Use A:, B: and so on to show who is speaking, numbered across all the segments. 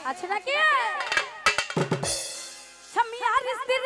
A: আছে নাকি স্বামী আর স্ত্রী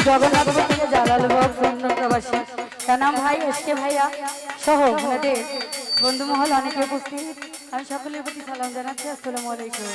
A: জগন্নাথপুর থেকে জালালবাগ প্রবাসী কানাম ভাই এসকে ভাইয়া সহ আমাদের বন্ধুমহল অনেকে উপস্থিত আমি সকলের প্রতি সালাম জানাচ্ছি আসসালামু আলাইকুম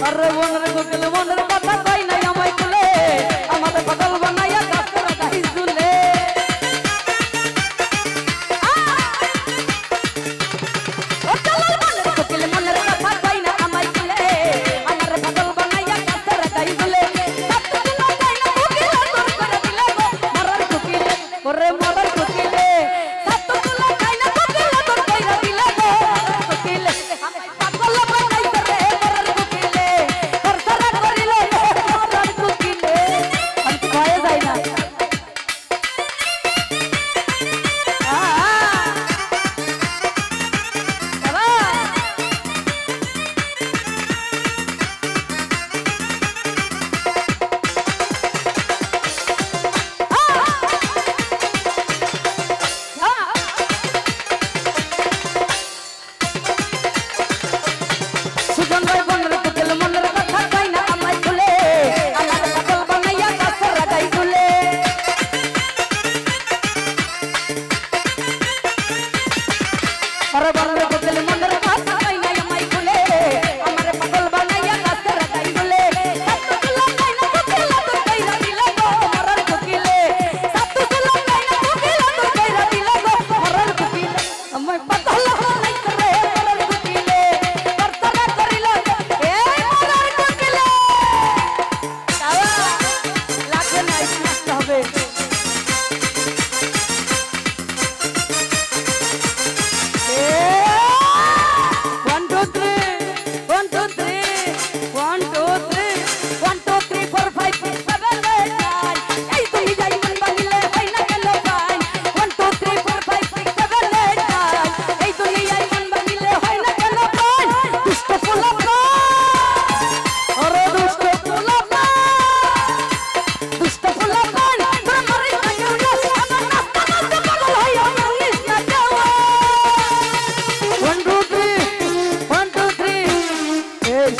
A: আরে মনের কোকিল মনের কথা কই নাই আমায় কুলে আমাদের পাগল বানাইয়া গাছের গাই ঝুলে ও চলার মনের কোকিল মনের কথা কই না আমায় কুলে আমার পাগল বানাইয়া গাছের গাই ঝুলে ওরে মরার কোকিলে সাত তুলা খাই না কোকিল তোর কইরা দিলে গো কোকিলে পাগল বানাইছে রে মরার কোকিলে তোর সারা করিলে মরার কোকিলে আমি কয়ে যাই না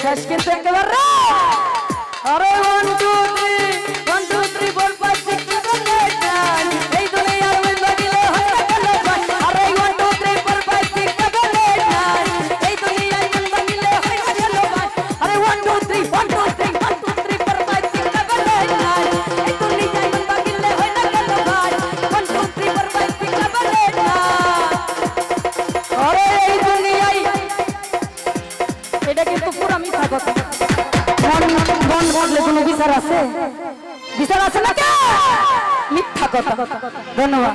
A: শেষ কিন্তু একেবারে আরে 1 2 3 1 2 3 4 5 6 7 8 9 এই দুনিয়ার মধ্যে দিলে হয় না কেন আরে 1 2 3 4 5 6 7 8 9 এই দুনিয়ার মধ্যে দিলে হয় না কেন আরে 1 2 3 1 2 3 1 2 3 4 5 6 7 8 9 এই দুনিয়ার মধ্যে দিলে হয় না কেন ভাই 1 2 3 4 5 6 7 8 9 আরে এই দুনিয়ায় এটা কিন্তু পুরো মিথ্যা কথা মন বললে কোনো বিচার আছে না কে মিথ্যা কথা ধন্যবাদ।